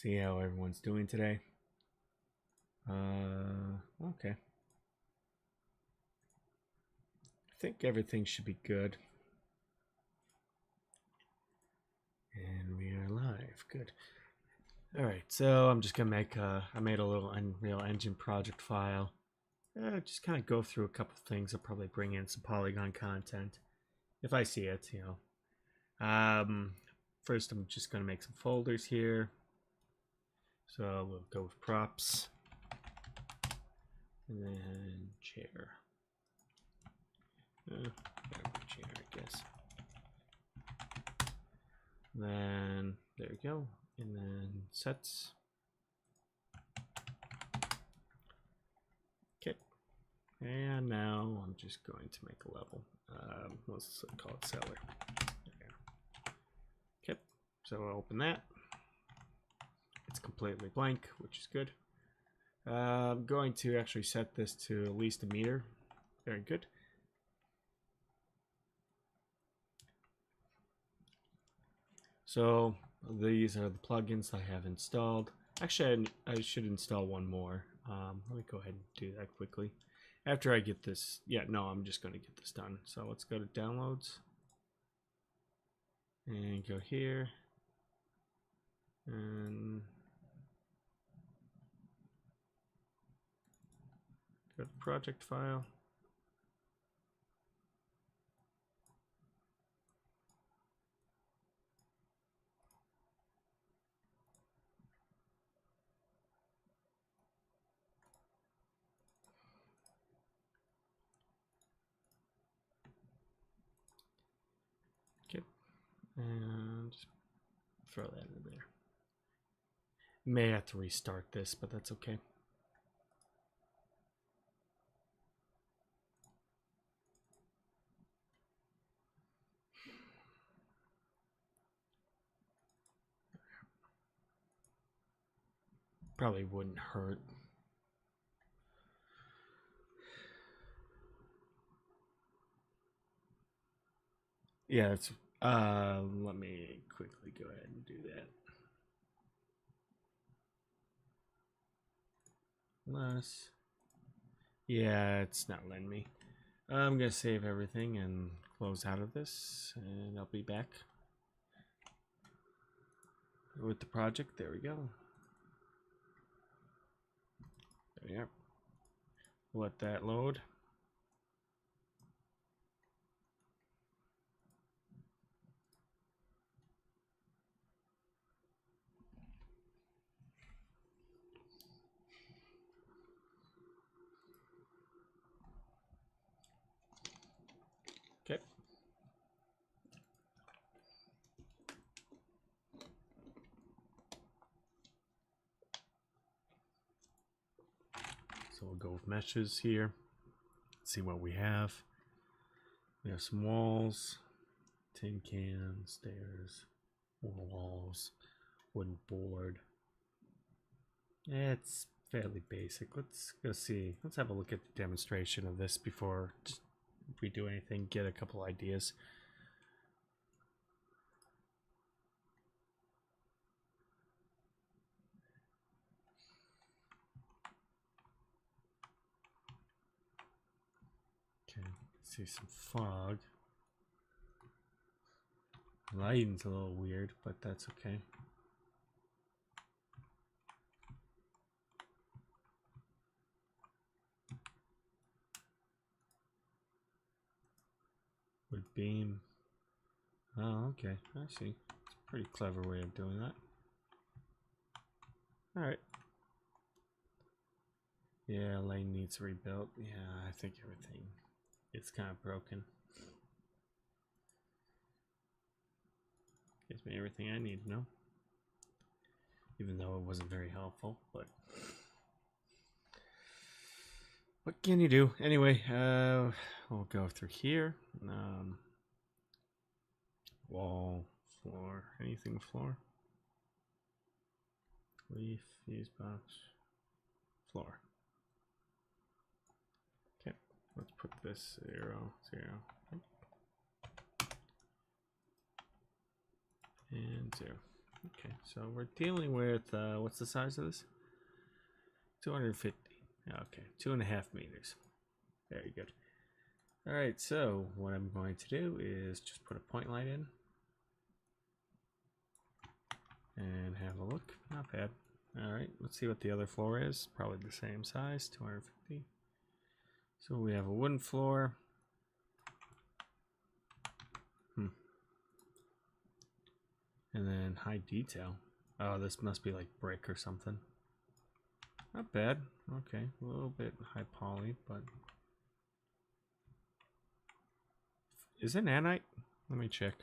See how everyone's doing today. Okay. I think everything should be good. And we are live. Good. All right, so I'm just gonna make I made a little Unreal Engine project file. Just kind of go through a couple things. I'll probably bring in some Polygon content if I see it, you know. First, I'm just gonna make some folders here. So we'll go with props, and then chair. Chair, I guess. Then there we go, and then sets. Okay, and now I'm just going to make a level. Let's call it seller. Okay, so I'll open that. It's completely blank, which is good. I'm going to actually set this to at least a meter. Very good. So these are the plugins I have installed. Actually, I should install one more. Let me go ahead and do that quickly. After I get this, yeah, no, I'm just going to get this done. So let's go to downloads and go here and go to project file. Okay, and just throw that in there. May have to restart this, but that's okay. Probably wouldn't hurt. Yeah, it's let me quickly go ahead and do that. Less. Yeah, it's not letting me. I'm gonna save everything and close out of this, and I'll be back with the project. There we go. There we are. Let that load. Okay. So we'll go with meshes here. See what we have. We have some walls, tin cans, stairs, more walls, wooden board. It's fairly basic. Let's go see. Let's have a look at the demonstration of this before we do anything. Get a couple ideas. Okay, see some fog. Lighting's a little weird, but that's okay. Wood beam. Oh, okay. I see. It's a pretty clever way of doing that. Alright. Yeah, lane needs rebuilt. Yeah, I think everything is kind of broken. Gives me everything I need to know. Even though it wasn't very helpful, but what can you do? Anyway, we'll go through here. Wall, floor, anything floor. Leaf, fuse box, floor. Okay, let's put this 0, 0, and 0. Okay, so we're dealing with, what's the size of this? 250. Okay, 2.5 meters. Very good. All right, so what I'm going to do is just put a point light in and have a look. Not bad. All right, let's see what the other floor is. Probably the same size, 250. So we have a wooden floor. And then high detail. Oh, this must be like brick or something. Not bad. Okay, a little bit high poly, but is it nanite? Let me check.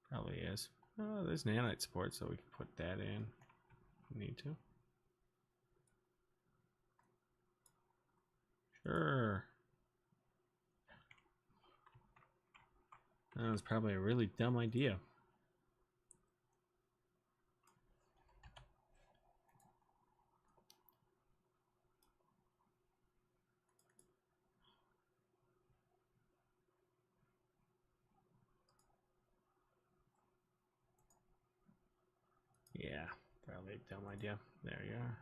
Probably is. Oh, there's nanite support, so we can put that in. Need to. Sure. That was probably a really dumb idea. Yeah, probably a dumb idea. There you are.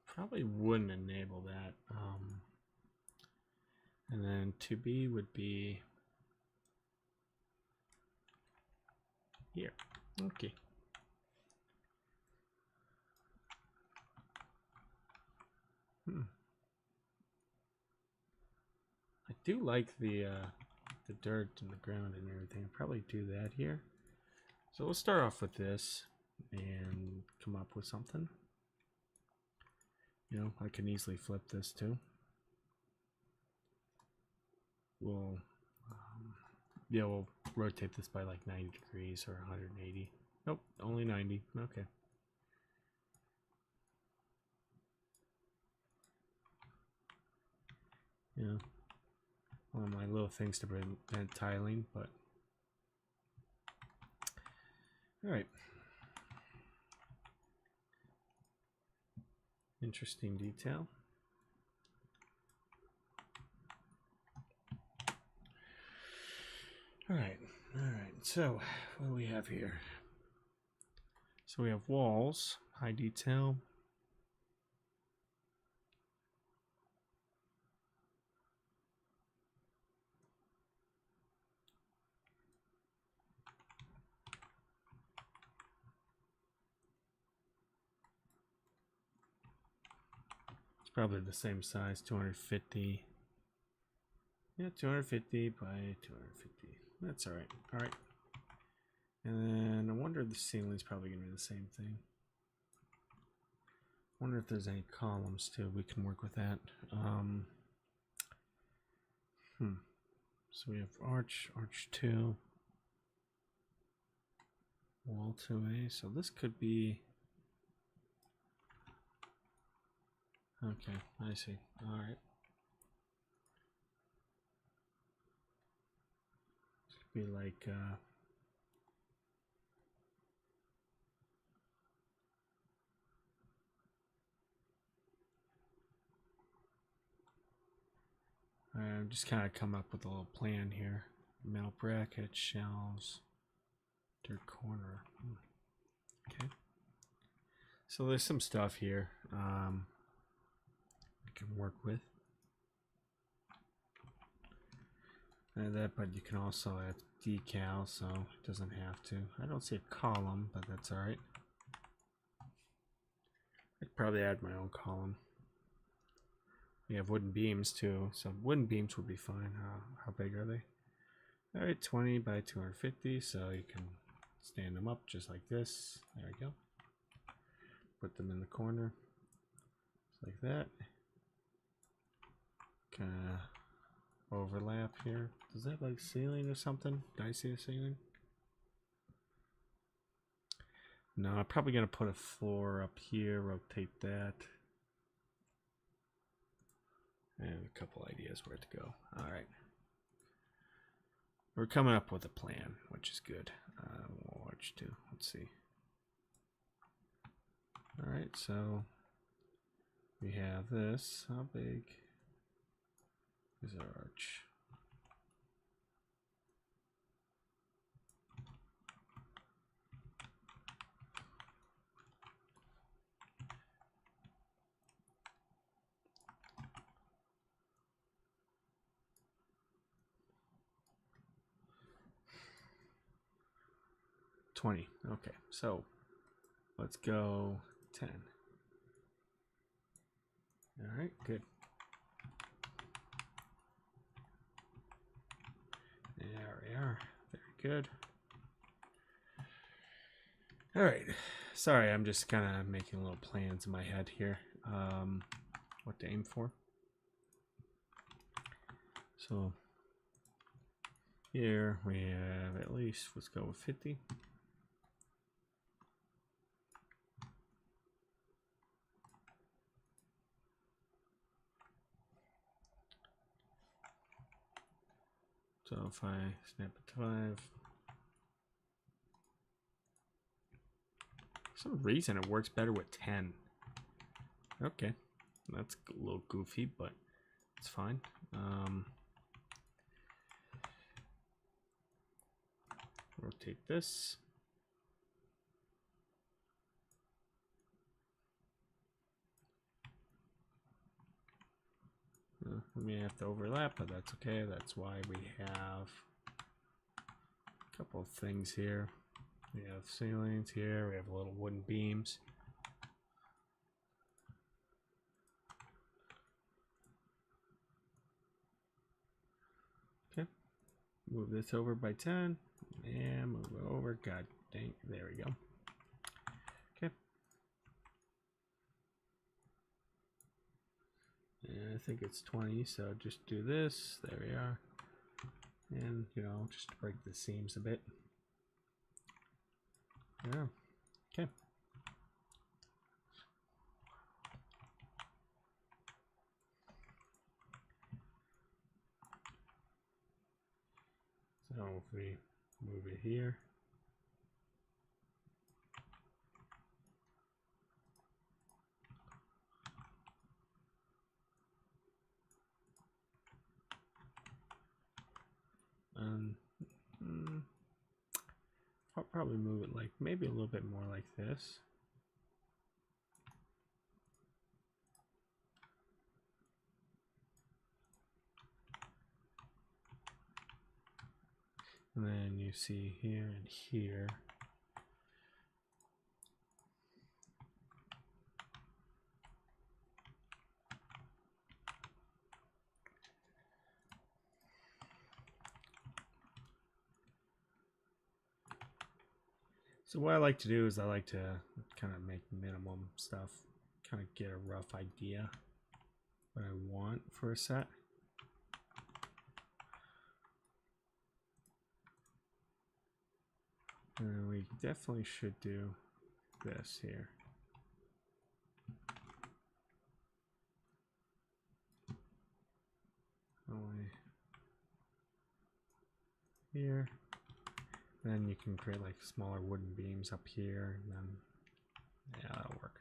Probably wouldn't enable that. And then 2B would be here. Okay. I do like the dirt and the ground and everything. I'll probably do that here. So we'll start off with this and come up with something. You know, I can easily flip this too. We'll yeah, we'll rotate this by like 90 degrees or 180. Nope, only 90. Okay. Yeah, one of my little things to prevent tiling, but all right. Interesting detail. All right. So what do we have here? So we have walls, high detail. It's probably the same size, 250. Yeah, 250 by 250. That's all right. All right. And then I wonder if the ceiling is probably going to be the same thing. I wonder if there's any columns too. We can work with that. So we have arch 2, wall 2A. So this could be. Okay, I see. All right. This could be like. I'm just kind of come up with a little plan here. Metal bracket, shelves, dirt corner. Okay. So there's some stuff here I can work with. And that, but you can also add decal, so it doesn't have to. I don't see a column, but that's all right. I'd probably add my own column. We have wooden beams too, so wooden beams would be fine. How big are they? All right, 20 by 250, so you can stand them up just like this. There we go. Put them in the corner, just like that. Kind of overlap here. Does that have like ceiling or something? Did I see a ceiling? No, I'm probably gonna put a floor up here, rotate that. And a couple ideas where to go. All right. We're coming up with a plan, which is good. We'll watch too. Let's see. All right, so we have this. How big is our arch? 20. Okay, so let's go 10. All right, good. There we are. Very good. All right. Sorry, I'm just kind of making little plans in my head here. What to aim for. So here we have at least, let's go with 50. So if I snap it to 5, for some reason it works better with 10. Okay, that's a little goofy, but it's fine. Rotate this. We may have to overlap, but that's okay. That's why we have a couple of things here. We have ceilings here. We have little wooden beams. Okay. Move this over by 10. And move it over. God dang. There we go. Okay. And I think it's 20, so just do this. There we are. And, you know, just break the seams a bit. Yeah. Okay. So if we move it here. I'll probably move it like maybe a little bit more like this. And then you see here and here. So what I like to do is I like to kind of make minimum stuff, kind of get a rough idea what I want for a set. And we definitely should do this here. Only here. Then you can create like smaller wooden beams up here, and then yeah, that'll work.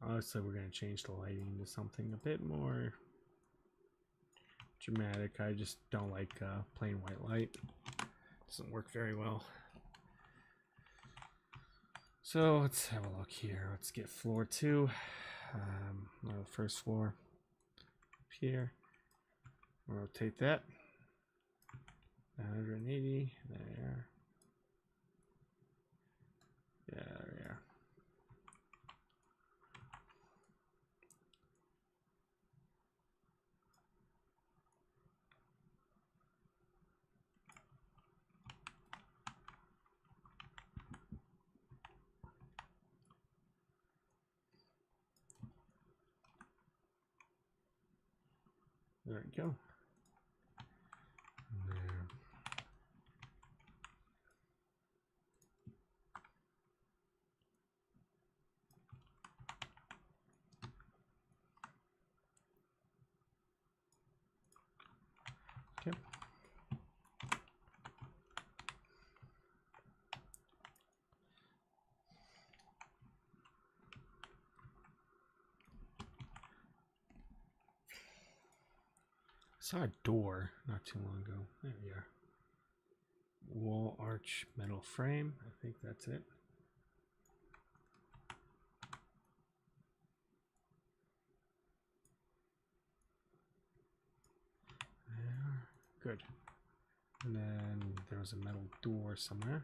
Honestly, we're going to change the lighting to something a bit more dramatic. I just don't like plain white light. Doesn't work very well. So let's have a look here. Let's get floor 2. The first floor up here. Rotate that 180. There. Yeah, there we are. There we go. There. Okay. saw a door not too long ago. There we are. Wall arch metal frame. I think that's it. There. Good. And then there was a metal door somewhere.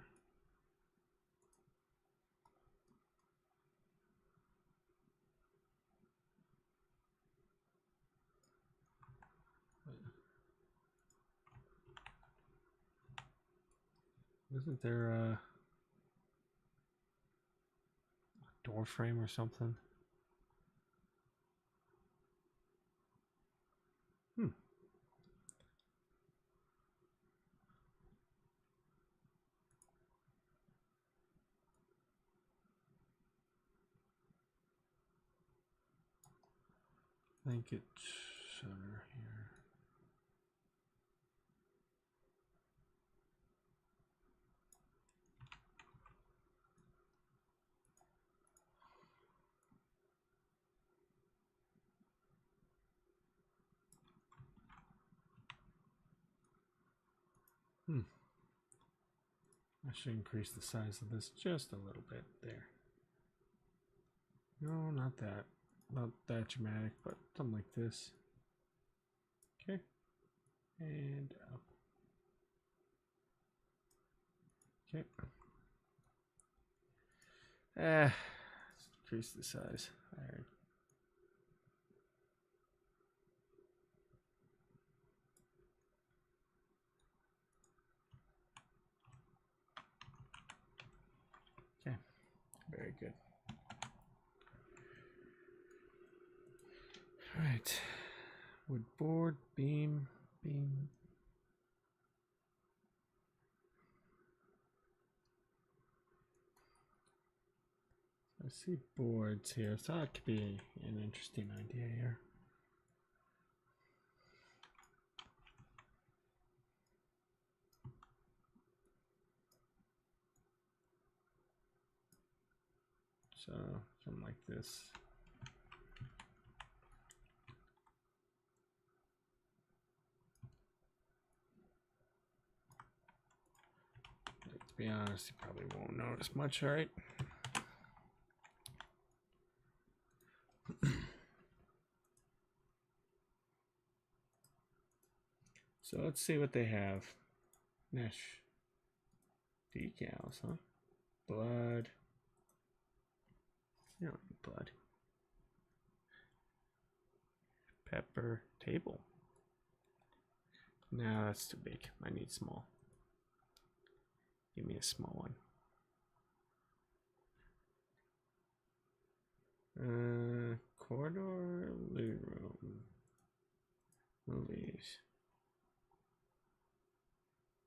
Isn't there a door frame or something? I think it's over here. I should increase the size of this just a little bit there. No, not that. Not that dramatic, but something like this. Okay. And up. Okay. Let's increase the size. All right. Okay. Very good. All right. Wood board, beam. I see boards here, so that could be an interesting idea here. So something like this. To be honest, you probably won't notice much, all right? So let's see what they have. Mesh. Decals, huh? Blood. You don't need blood. Pepper. Table. No, that's too big. I need small. Give me a small one. Corridor, living room, movies,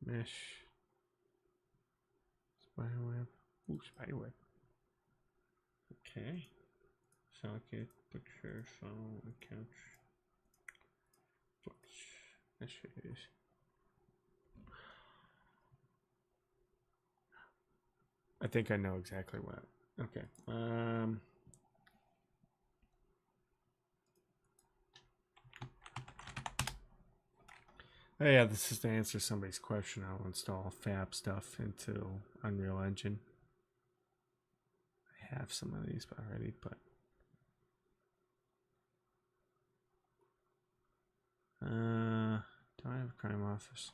mesh, spiderweb. Ooh, spiderweb. Okay. Socket, picture, phone, couch, books, meshes. I think I know exactly what. Okay. Oh yeah, this is to answer somebody's question. I'll install fab stuff into Unreal Engine. I have some of these already, but do I have a crime office?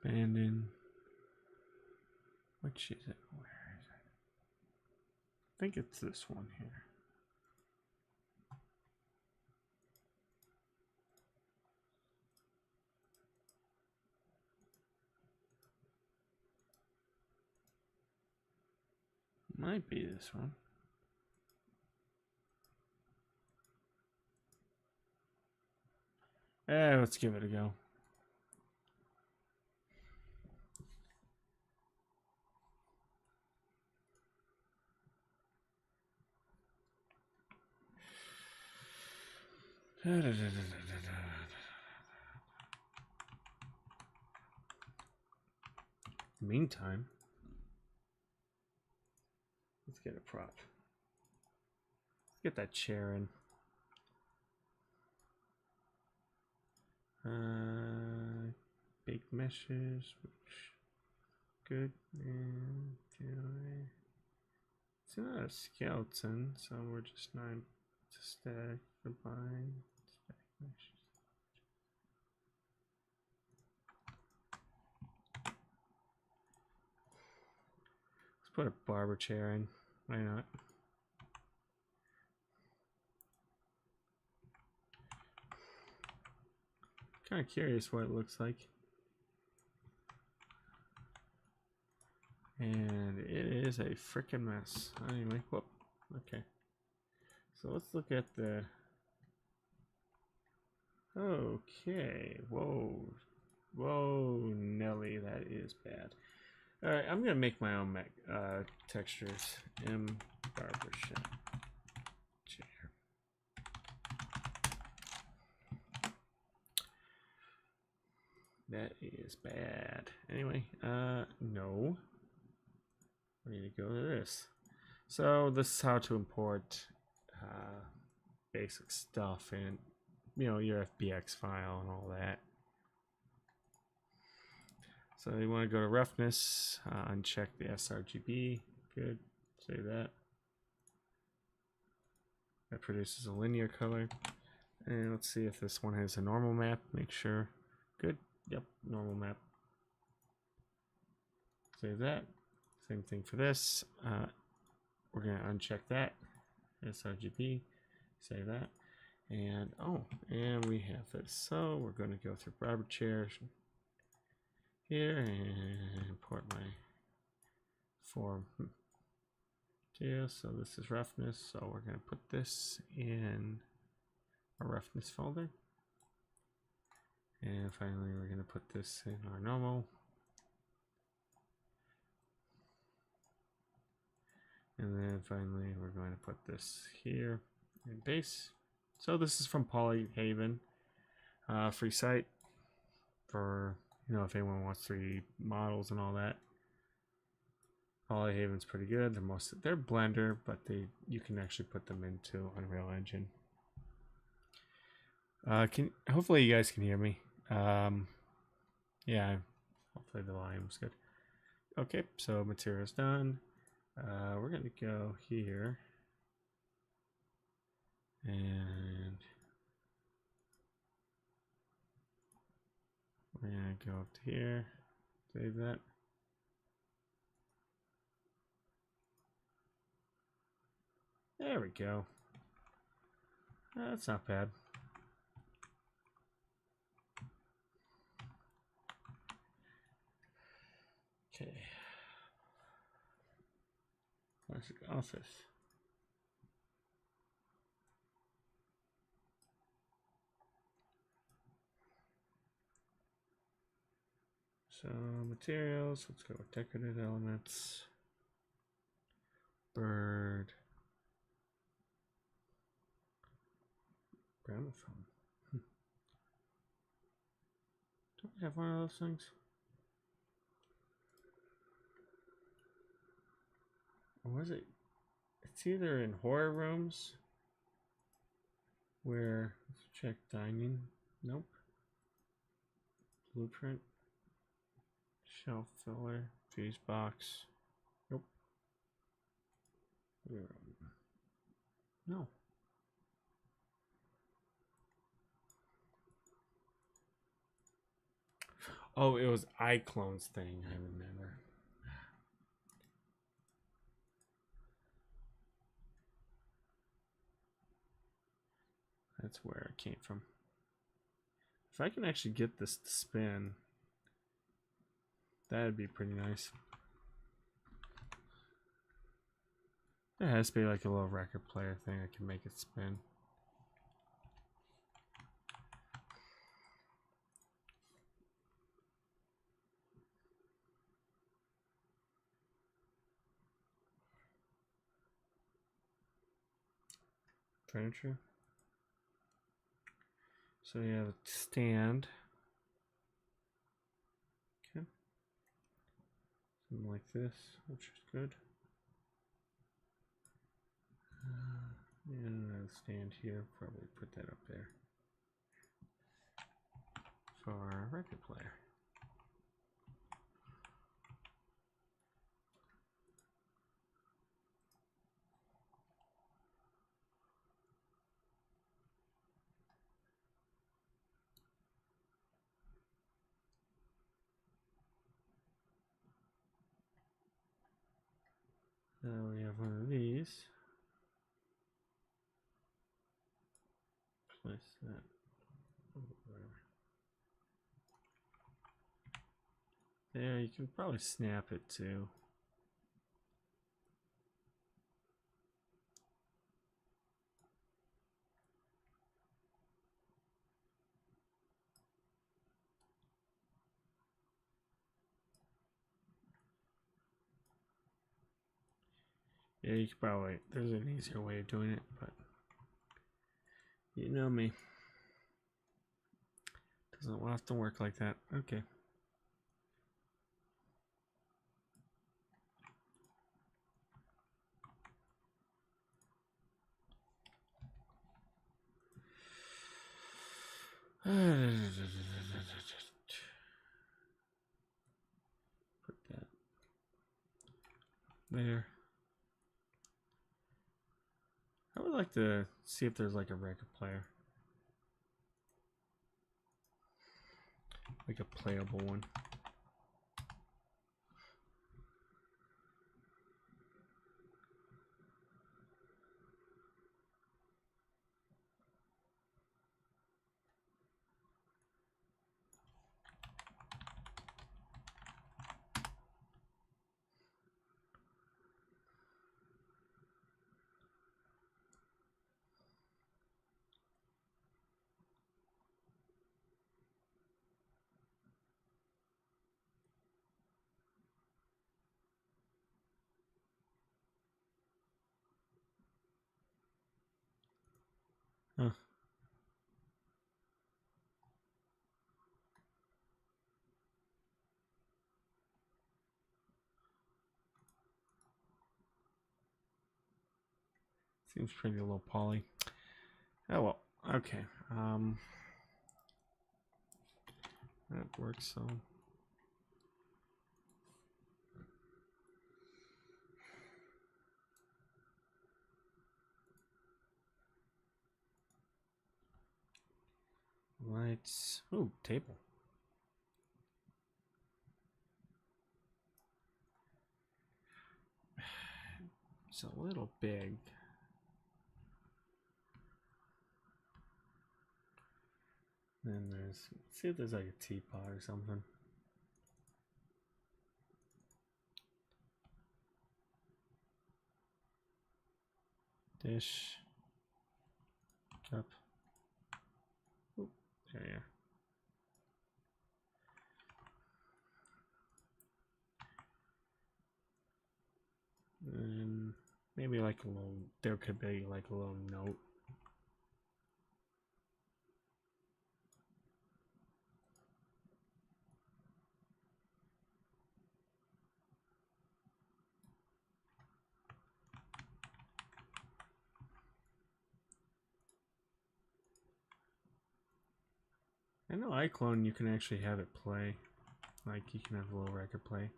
Abandoned. Which is it? Where is it? I think it's this one here. Might be this one. Let's give it a go. Meantime, let's get a prop. Get that chair in. Baked meshes, which good. And it's not a skeleton, so we're just 9 to stack the bind. Stack meshes. Let's put a barber chair in. Why not? Kind of curious what it looks like. And it is a freaking mess. Anyway, whoop. Okay. So let's look at the... Okay. Whoa. Whoa, Nelly, that is bad. Alright, I'm going to make my own textures. Barbershop chair. That is bad. Anyway, no. We need to go to this. So this is how to import basic stuff and, you know, your FBX file and all that. So you want to go to roughness, uncheck the sRGB. Good. Save that. That produces a linear color. And let's see if this one has a normal map. Make sure. Good. Yep, normal map. Save that. Same thing for this. We're going to uncheck that. sRGB. Save that. And, oh, and we have this. So we're going to go through barber chairs here and import my form. Yeah, so this is roughness. So we're going to put this in our roughness folder. And finally, we're going to put this in our normal. And then finally, we're going to put this here in base. So this is from Polyhaven, free site for, you know, if anyone wants 3D models and all that. Polyhaven's pretty good. They're Blender, but you can actually put them into Unreal Engine. Hopefully you guys can hear me. Yeah, hopefully the volume's good. Okay, so material's done. We're gonna go here and we're gonna go up to here, save that. There we go. That's not bad. Okay. Classic office. So materials, let's go with decorative elements. Bird. Gramophone. Don't we have one of those things? Or was it? It's either in horror rooms where, let's check dining. Nope. Blueprint. Shelf filler. Fuse box. Nope. No. Oh, it was iclone's thing, I remember. That's where it came from. If I can actually get this to spin, that'd be pretty nice. There has to be like a little record player thing I can make it spin. Furniture. So we have a stand. Okay. Something like this, which is good. And a stand here. Probably put that up there for our record player. Now we have one of these. Place that over there. You can probably snap it too. Yeah, you could probably, there's an easier way of doing it, but you know me. Doesn't often work like that. Okay. Put that there. I would like to see if there's like a record player. Like a playable one. Huh. Seems pretty low poly. Oh well, okay. That works so. Lights. Ooh, table. It's a little big. Then there's, let's see if there's like a teapot or something. Dish. Cup. Oop, there you are. And maybe like a little, there could be like a little note. I know iClone you can actually have it play. Like you can have a little record play.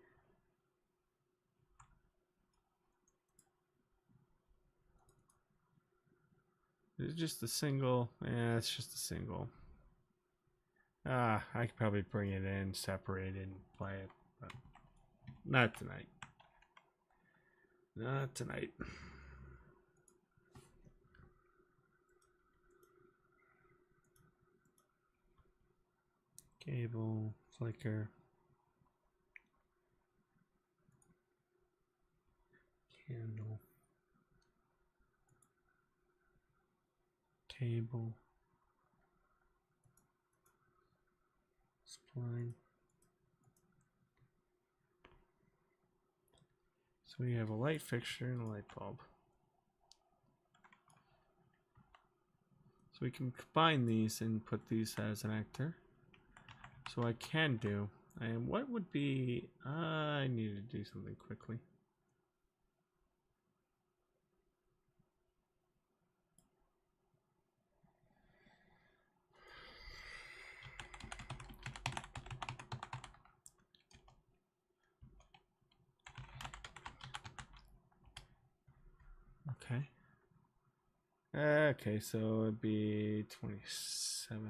Is it just a single? Yeah, it's just a single. I could probably bring it in, separate it, and play it, but not tonight. Not tonight. Cable, flicker, candle, table, spline. So we have a light fixture and a light bulb. So we can combine these and put these as an actor. So I can do, and what would be, I need to do something quickly. Okay. Okay, so it'd be 2,700.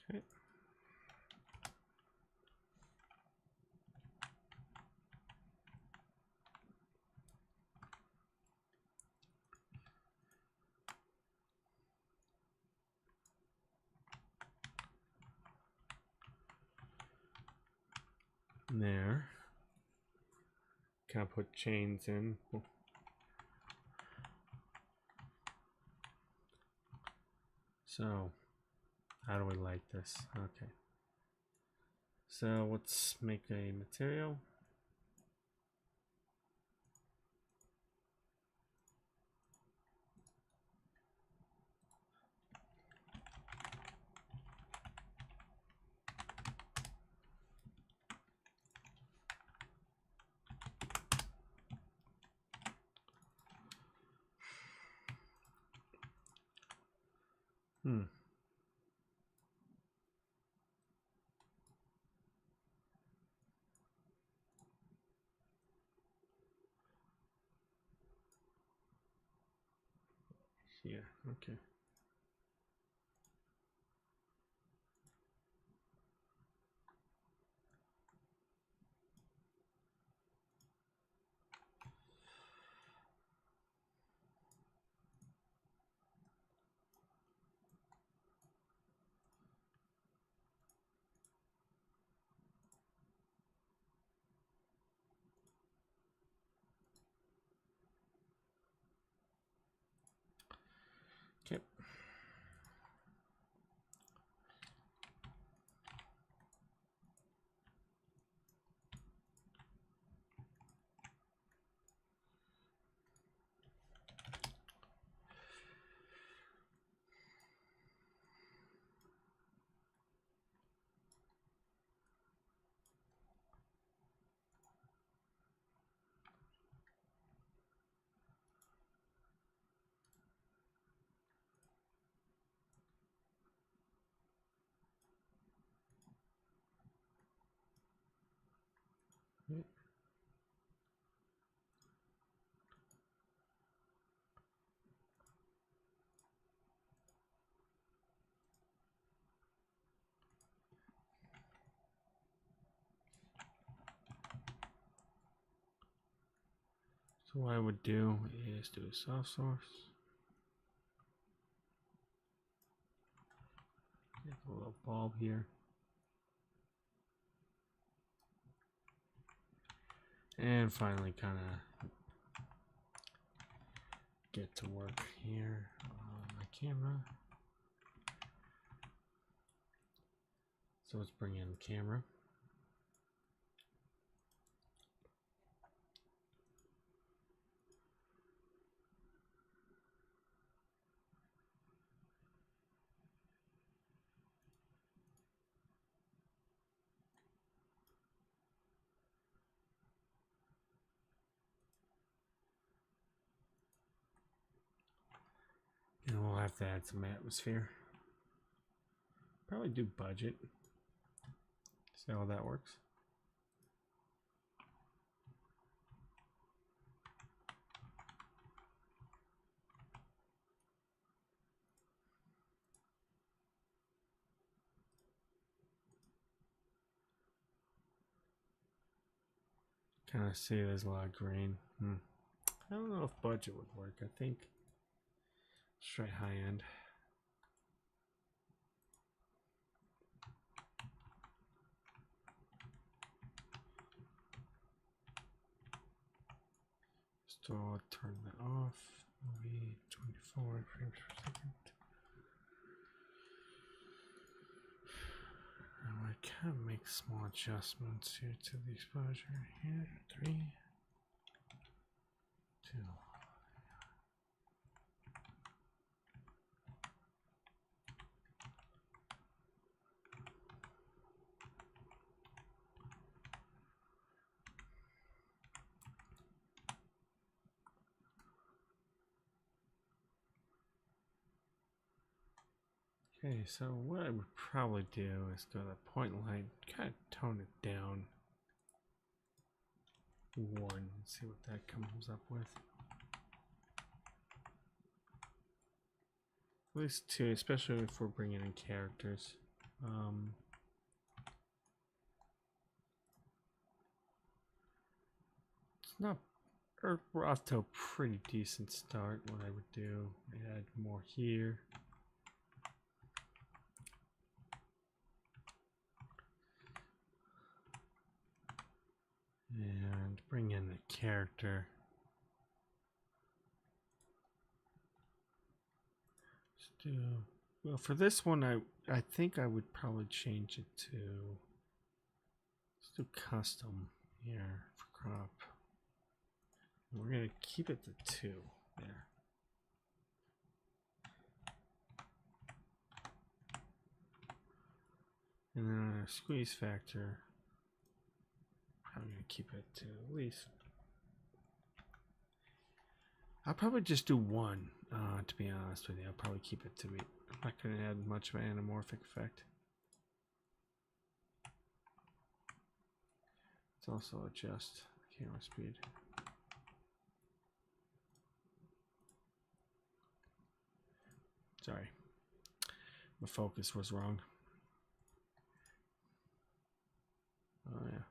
Okay. There. Can I put chains in? So, how do we like this? Okay. So let's make a material. Yeah, okay. Okay. So what I would do is do a soft source. Get a little bulb here. And finally kind of get to work here on my camera. So let's bring in the camera. And we'll have to add some atmosphere. Probably do budget. See how that works. Kind of see there's a lot of green. I don't know if budget would work. I think let's try high end. So I'll turn that off. Movie 24 frames per second. And my kind of make small adjustments here to the exposure. Here, 3, 2. Okay, so what I would probably do is go to the point light, kind of tone it down 1 and see what that comes up with. At least 2, especially if we're bringing in characters. It's not. We're off to a pretty decent start. What I would do, add more here. And bring in the character. Let's do, well, for this one, I think I would probably change it to, let's do custom here for crop. And we're gonna keep it to 2 there. And then our squeeze factor, I'm going to keep it to at least. I'll probably just do 1, to be honest with you. I'll probably keep it to be. I'm not going to add much of an anamorphic effect. Let's also adjust camera speed. Sorry, my focus was wrong. Oh yeah.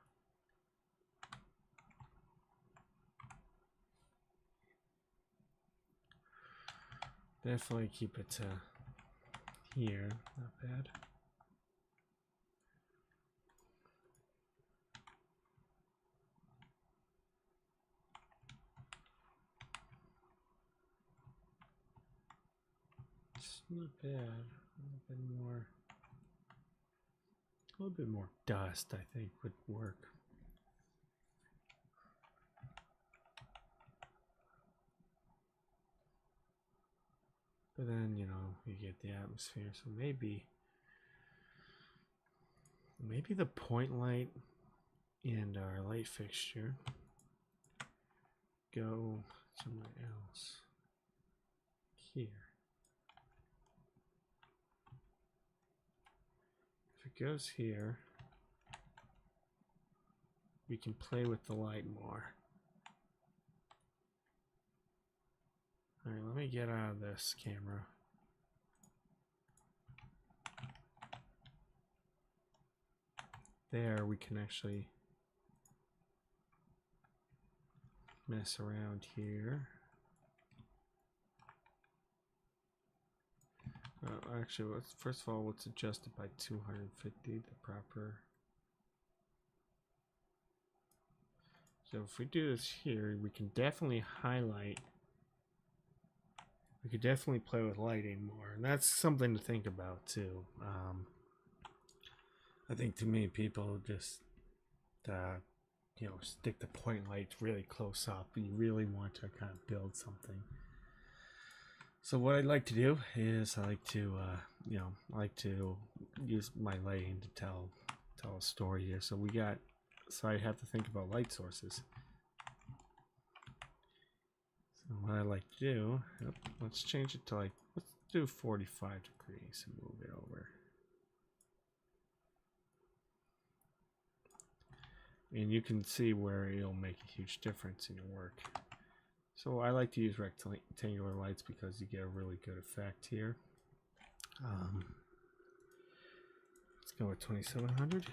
Definitely keep it to here, not bad. It's not bad. A little bit more dust, I think, would work. But then, you know, you get the atmosphere, so maybe the point light and our light fixture go somewhere else here. If it goes here, we can play with the light more. Alright, let me get out of this camera. There, we can actually mess around here. Actually, first of all, let's adjust it by 250, the proper. So if we do this here, we can definitely highlight. We could definitely play with lighting more, and that's something to think about too. I think too many people just, you know, stick the point light really close up. You really want to kind of build something. So what I'd like to do is I like to, you know, I like to use my lighting to tell a story here. So so I have to think about light sources. So what I like to do, let's change it to let's do 45 degrees and move it over. And you can see where it'll make a huge difference in your work. So I like to use rectangular lights because you get a really good effect here. Let's go with 2700.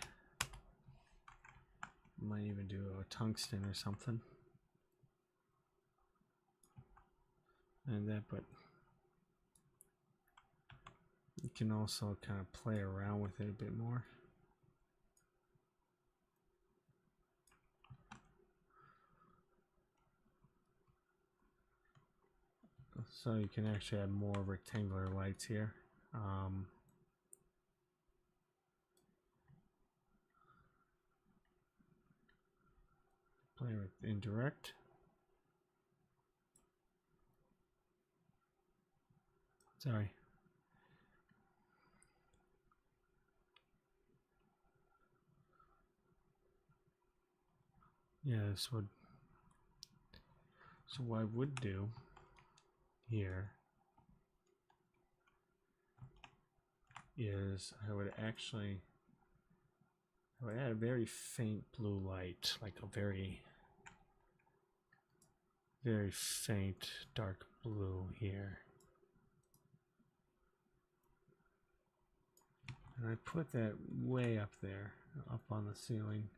Might even do a tungsten or something. And that, but you can also kind of play around with it a bit more. So you can actually add more rectangular lights here. play with indirect. Sorry. Yeah, this would. So what I would do here is I would add a very faint blue light, like a very, very faint dark blue here. And I put that way up there, up on the ceiling.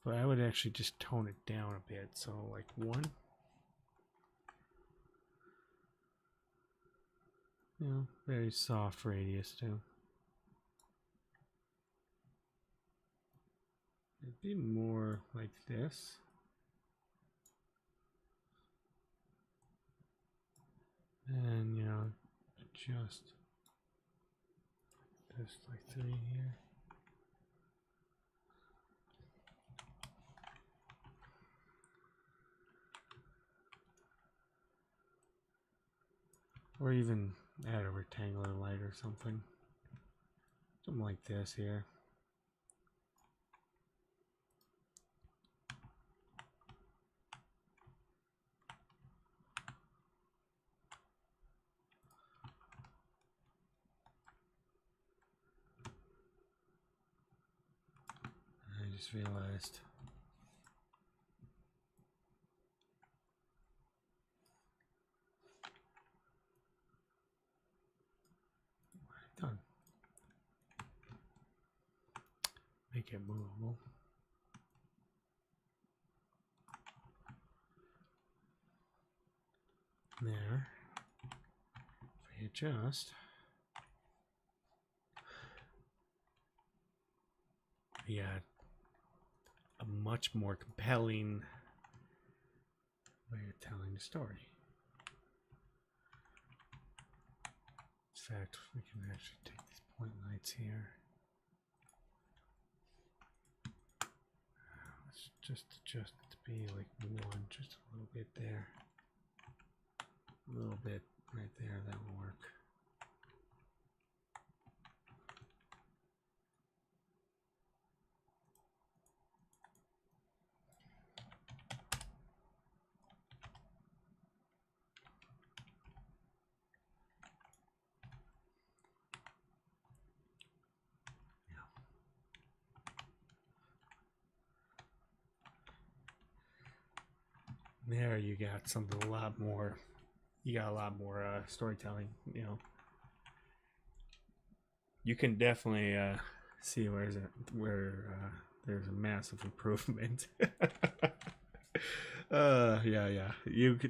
But I would actually just tone it down a bit. So like 1. You know, very soft radius too. It'd be more like this. And, you know, adjust this like 3 here. Or even add a rectangular light or something. Something like this here. I just realized. Done. Make it movable. There. If we adjust, we got a much more compelling way of telling the story. In fact, we can actually take these point lights here. Let's just adjust it to be like 1, just a little bit there. A little bit right there, that will work. There you got something a lot more. You got a lot more storytelling. You know, you can definitely see where there's a massive improvement. Yeah.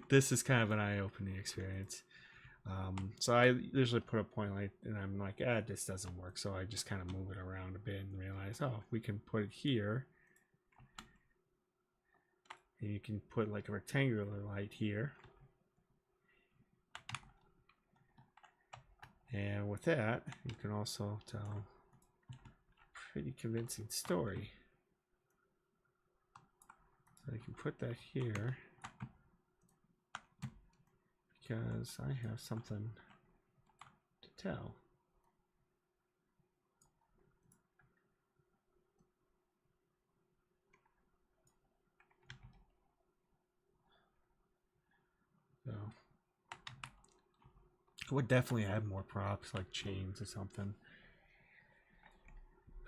This is kind of an eye-opening experience. So I usually put a point light, and I'm like, this doesn't work. So I just kind of move it around a bit and realize, oh, we can put it here. And you can put like a rectangular light here. And with that, you can also tell a pretty convincing story. So I can put that here because I have something to tell. So I would definitely add more props like chains or something.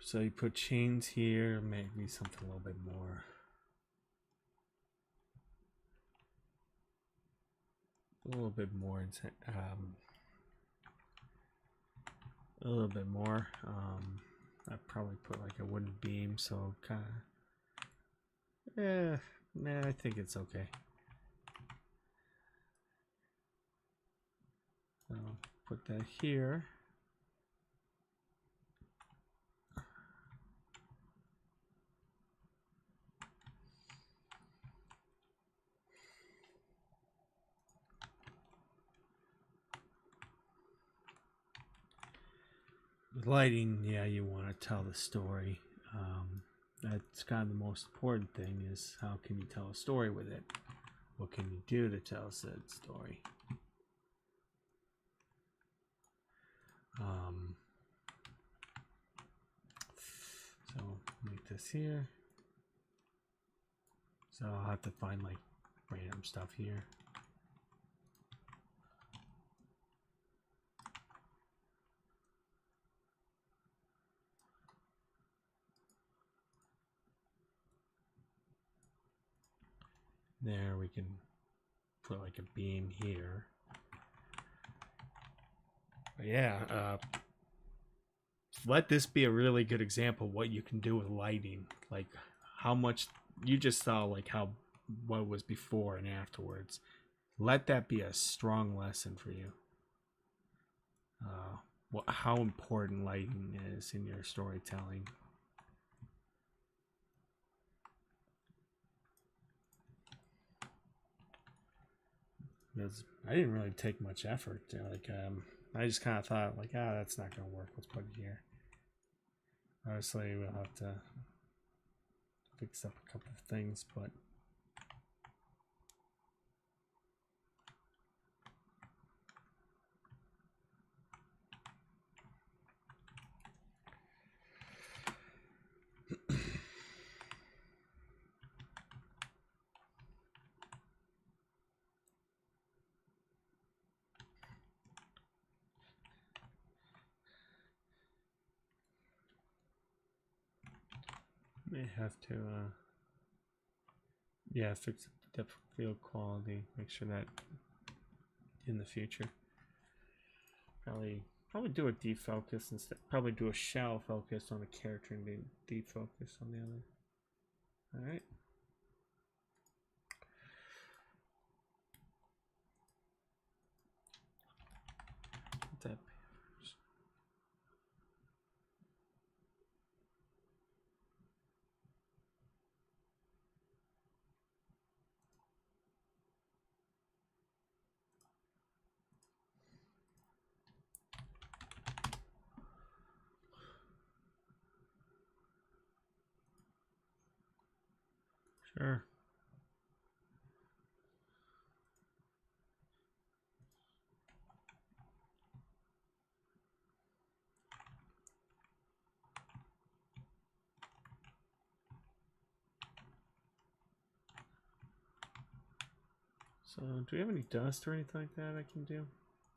So you put chains here, maybe something a little bit more. A little bit more. A little bit more. I'd probably put like a wooden beam, so kind of. I think it's okay. So put that here. With lighting, yeah, you want to tell the story. that's kind of the most important thing, is how can you tell a story with it? What can you do to tell said story? So make this here. So I'll have to find like random stuff here. There, we can put like a beam here. But yeah, let this be a really good example of what you can do with lighting. Like how much you just saw, like what was before and afterwards. Let that be a strong lesson for you. How important lighting is in your storytelling. Because I didn't really take much effort. I just kind of thought, like, that's not going to work. Let's put it here. Obviously, we'll have to fix up a couple of things, but may have to yeah, fix the depth of field quality, make sure that in the future probably do a defocus instead, probably do a shallow focus on the character and defocus on the other. All right, that sure. So, do we have any dust or anything like that I can do?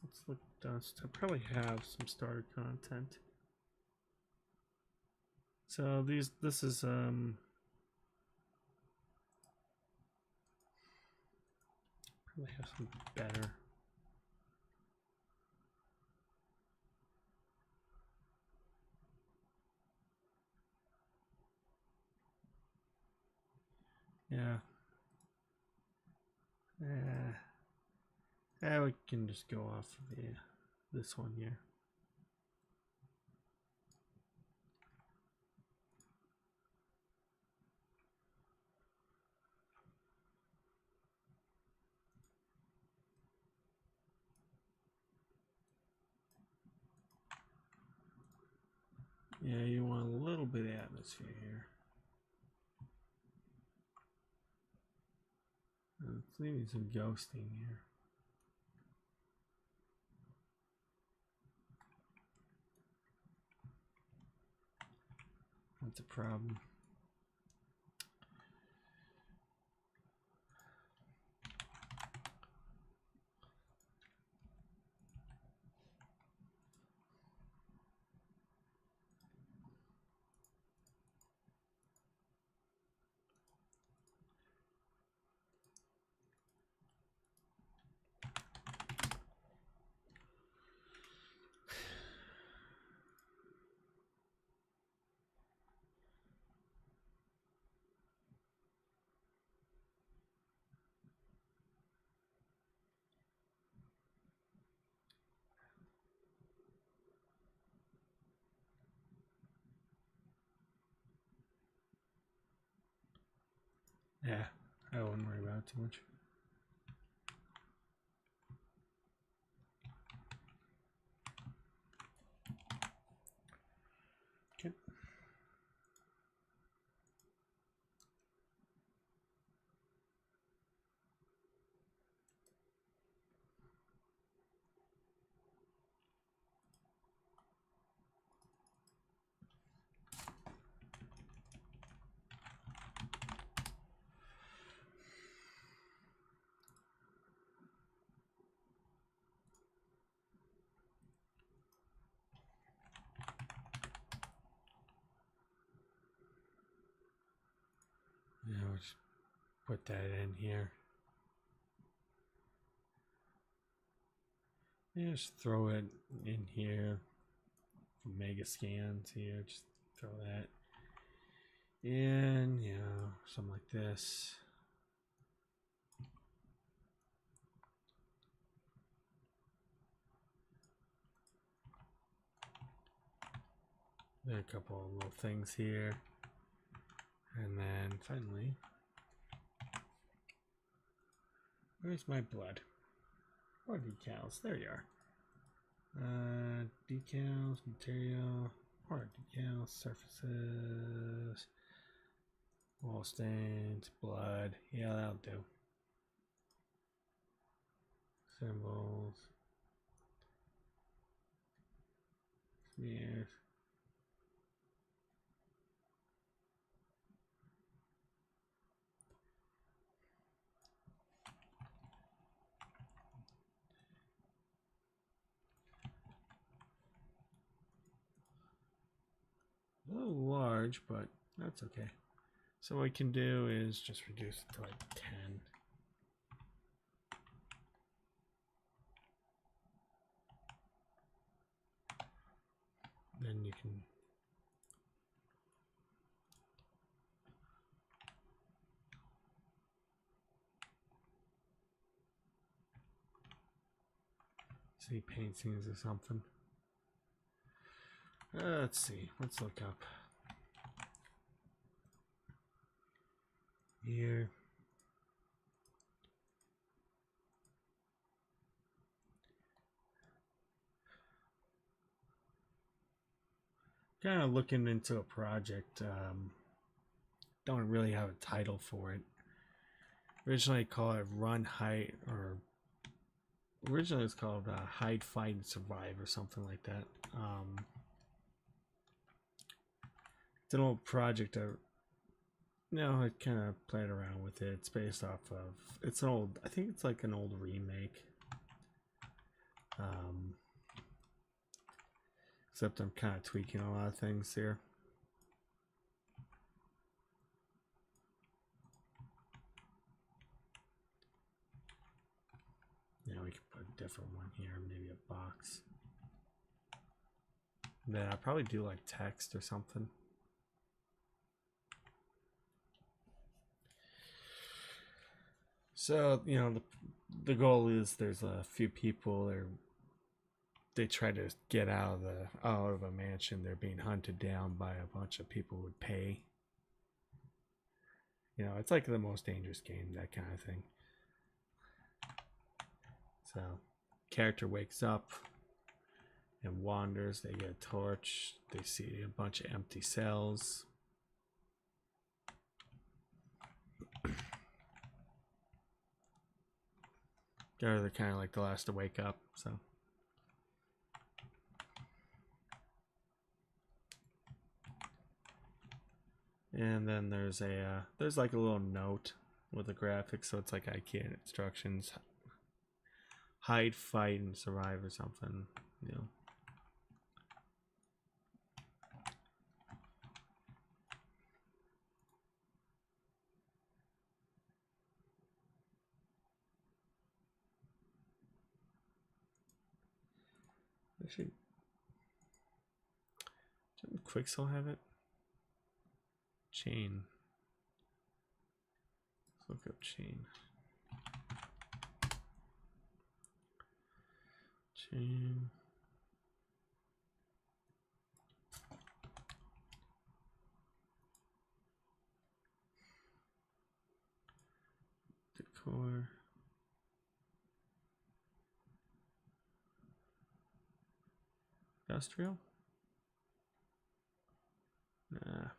Let's look at dust. I probably have some starter content. So this is probably have some better. Yeah. Yeah, we can just go off of this one here. Yeah, you want a little bit of atmosphere here. It's leaving some ghosting here. That's a problem. Yeah, I wouldn't worry about it too much. Okay. put that in here. Yeah, just throw it in here. Mega scans here, just throw that in, something like this. There are a couple of little things here. And then finally, where's my blood? Or decals, there you are. Decals, material, or decals, surfaces, wall stains, blood. Yeah, that'll do. Symbols, smears. A little large, but that's okay. So what we can do is just reduce it to like 10. Then you can see paint scenes or something. Let's see. Let's look up here. Kind of looking into a project. Don't really have a title for it. Originally called it Run, Hide, or originally it's called Hide, Fight, and Survive, or something like that. It's an old project. I kind of played around with it. It's based off of. It's an old. I think it's like an old remake. Except I'm kind of tweaking a lot of things here. Yeah, we could put a different one here, maybe a box. Then I'll probably do like text or something. So, the goal is there's a few people they try to get out of a mansion. They're being hunted down by a bunch of people who would pay. It's like the Most Dangerous Game, that kind of thing. So, character wakes up and wanders. They get a torch. They see a bunch of empty cells. They're kind of like the last to wake up, so. And then there's like a little note with a graphic, so it's like IKEA instructions. Hide, fight, and survive or something, Actually, didn't Quixel have it? Chain. Let's look up chain. Chain. Decor. Industrial? Nah.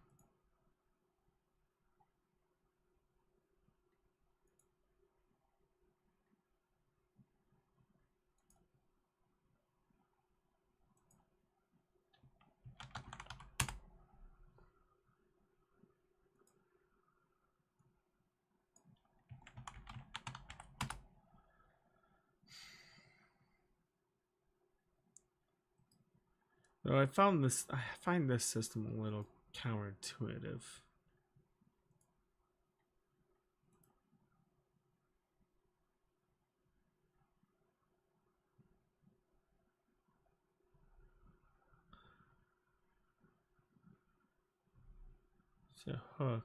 So I find this system a little counterintuitive. It's a hook.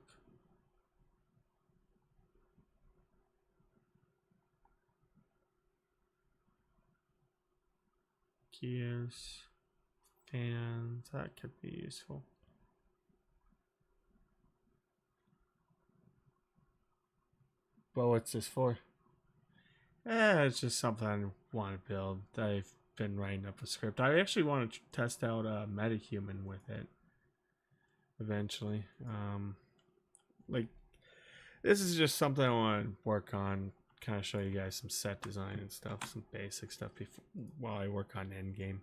Gears, fans, that could be useful. But what's this for? It's just something I want to build. I've been writing up a script. I actually want to test out MetaHuman with it eventually. Like, this is just something I want to work on. Kind of show you guys some set design and stuff, some basic stuff before while I work on Endgame.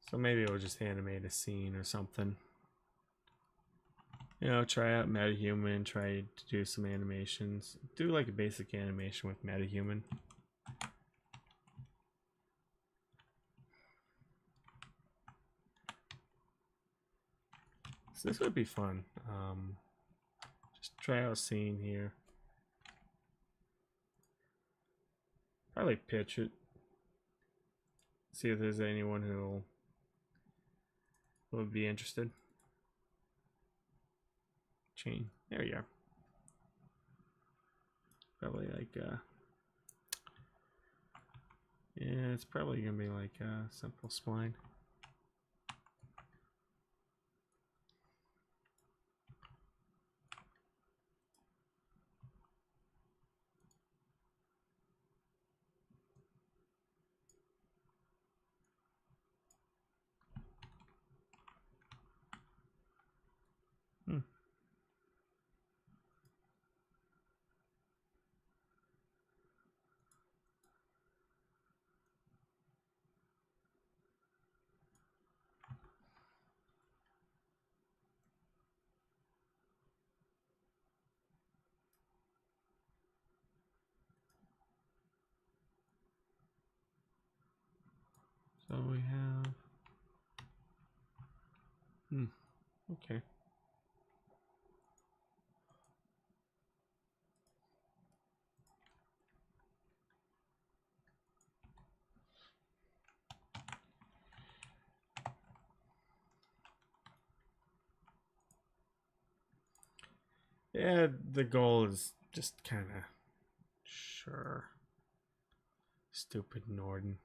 So maybe we'll just animate a scene or something. You know, try out MetaHuman, try to do some animations. Do like a basic animation with MetaHuman. So this would be fun. Just try out a scene here. Probably pitch it. See if there's anyone who would be interested. Chain. There you are. Probably like yeah, it's probably gonna be like a simple spline. So we have okay. Yeah, the goal is just kind of sure. Stupid Norden.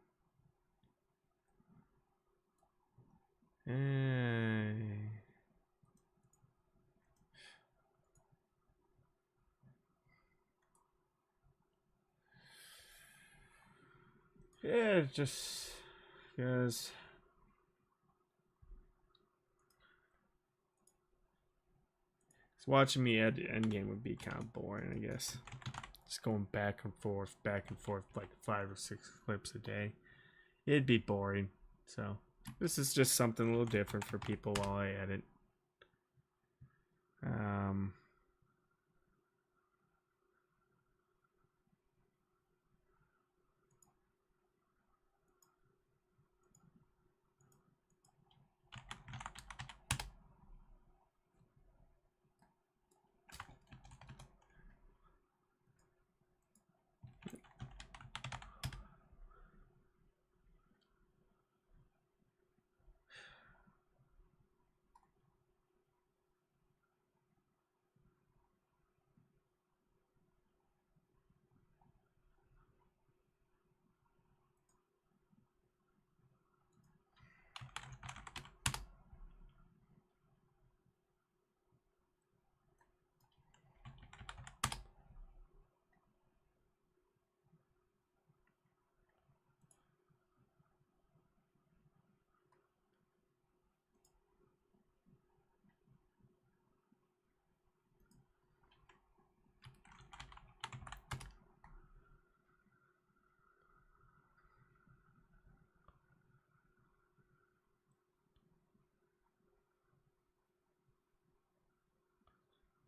Yeah, just because watching me edit Endgame would be kind of boring, I guess. Just going back and forth, like 5 or 6 clips a day. It'd be boring. So this is just something a little different for people while I edit.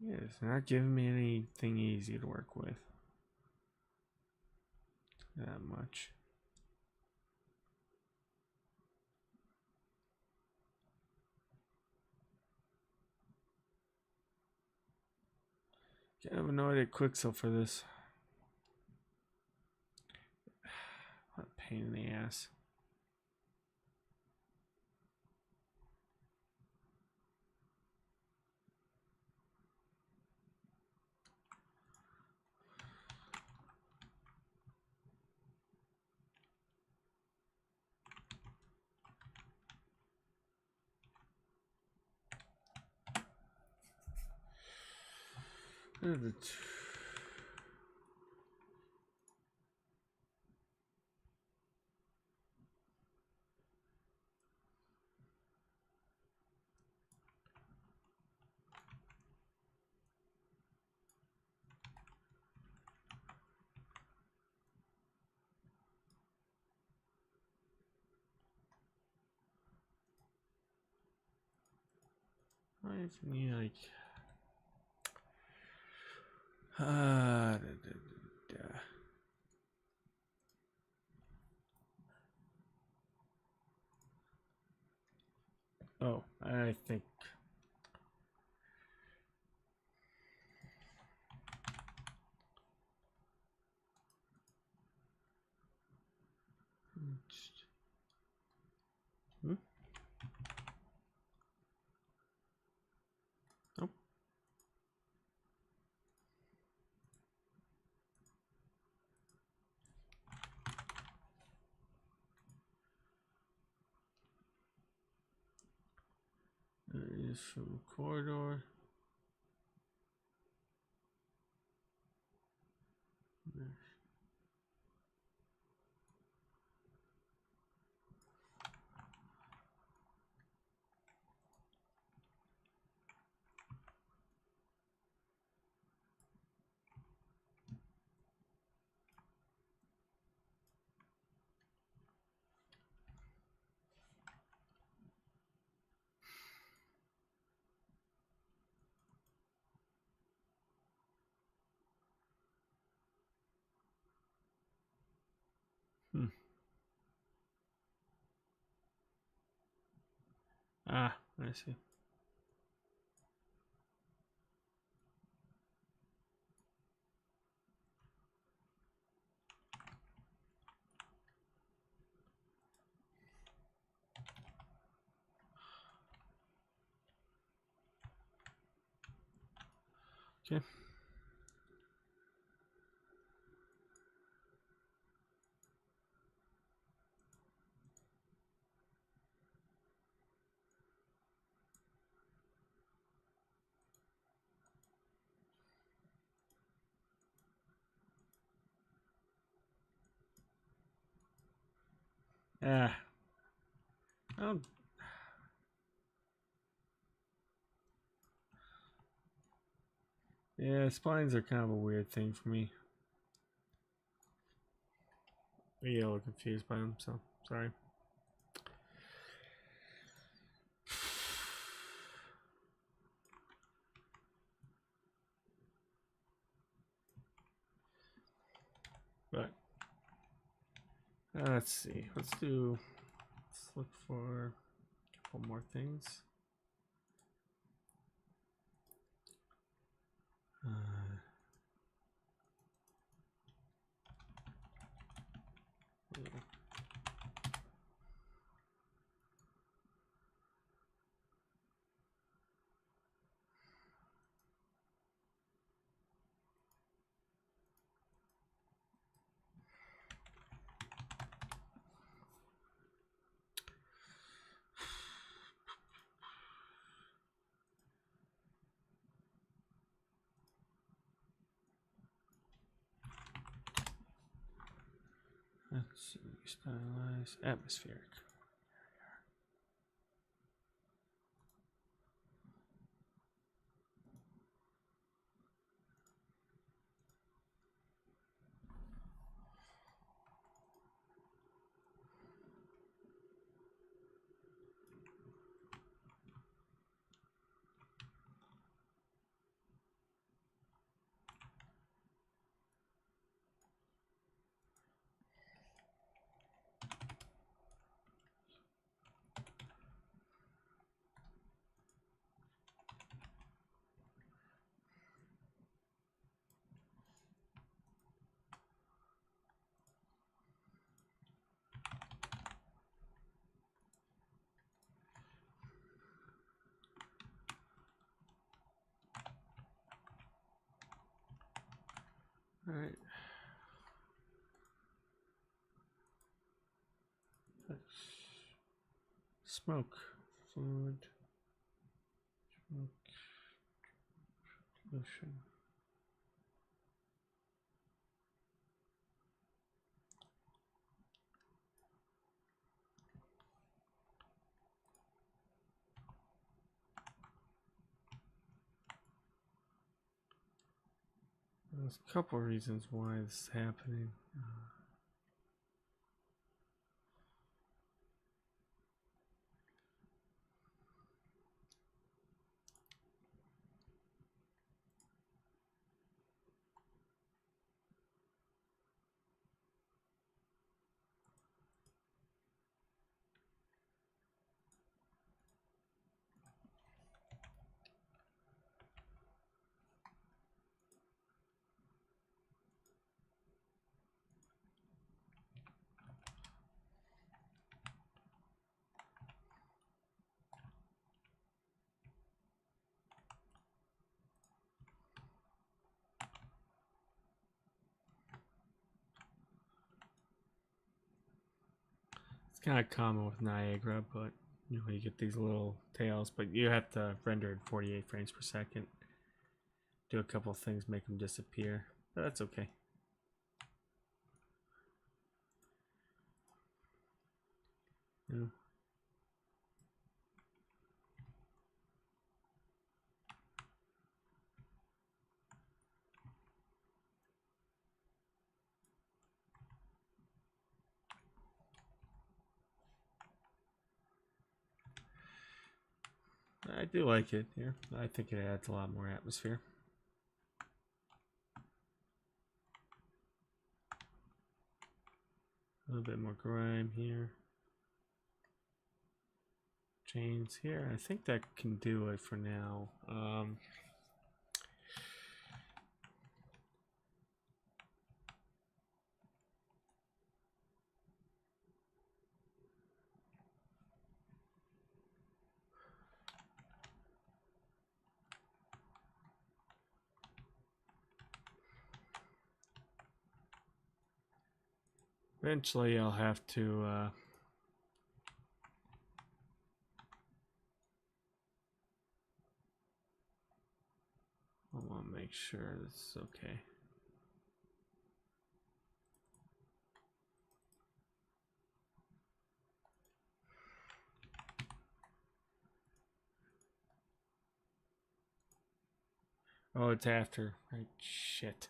Yeah, it's not giving me anything easy to work with. that much. I have no idea Quixel for this. What a pain in the ass. Like oh, I think hmm? Nope. There is from corridor. Hmm. Ah, I see. Okay. Ah. Oh. Yeah, spines are kind of a weird thing for me. I get a little confused by them, so sorry. But let's see. Let's look for a couple more things. Yeah. Let's see. Stylize atmospheric. Smoke, food, smoke, pollution. There's a couple of reasons why this is happening. It's kind of common with Niagara, but you know, you get these little tails, but you have to render in 48 frames per second. Do a couple of things, make them disappear, but that's okay. Yeah. I do like it here. I think it adds a lot more atmosphere. A little bit more grime here. Chains here. I think that can do it for now. Eventually I'll have to I want to make sure this is okay. Oh, it's after. Right, shit.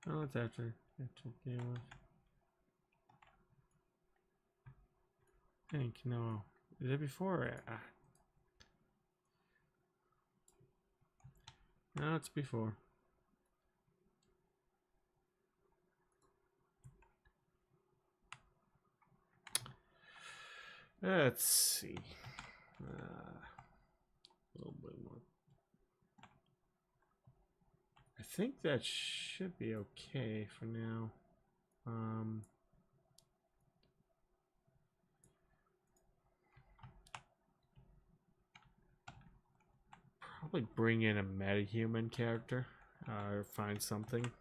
Oh, it's after. Game. I think, no. Is it before? No, it's before. Let's see. A little bit more. I think that should be okay for now. Probably bring in a metahuman character or find something.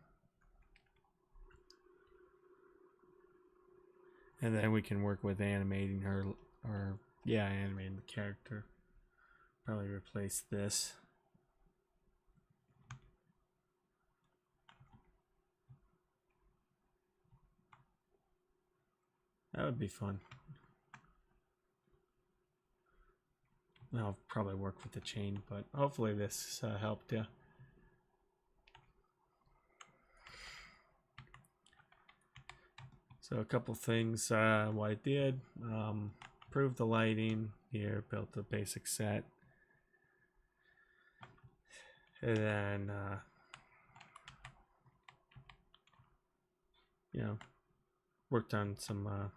And then we can work with animating her, or yeah, animating the character. Probably replace this. That would be fun. I'll probably work with the chain, but hopefully this helped you. So a couple things what I did. Improved the lighting here, built a basic set. And then, you know, worked on some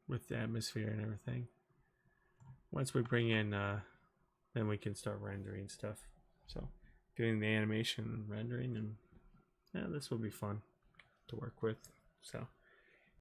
with the atmosphere and everything. Once we bring in, then we can start rendering stuff. So doing the animation and rendering, and yeah, this will be fun to work with. So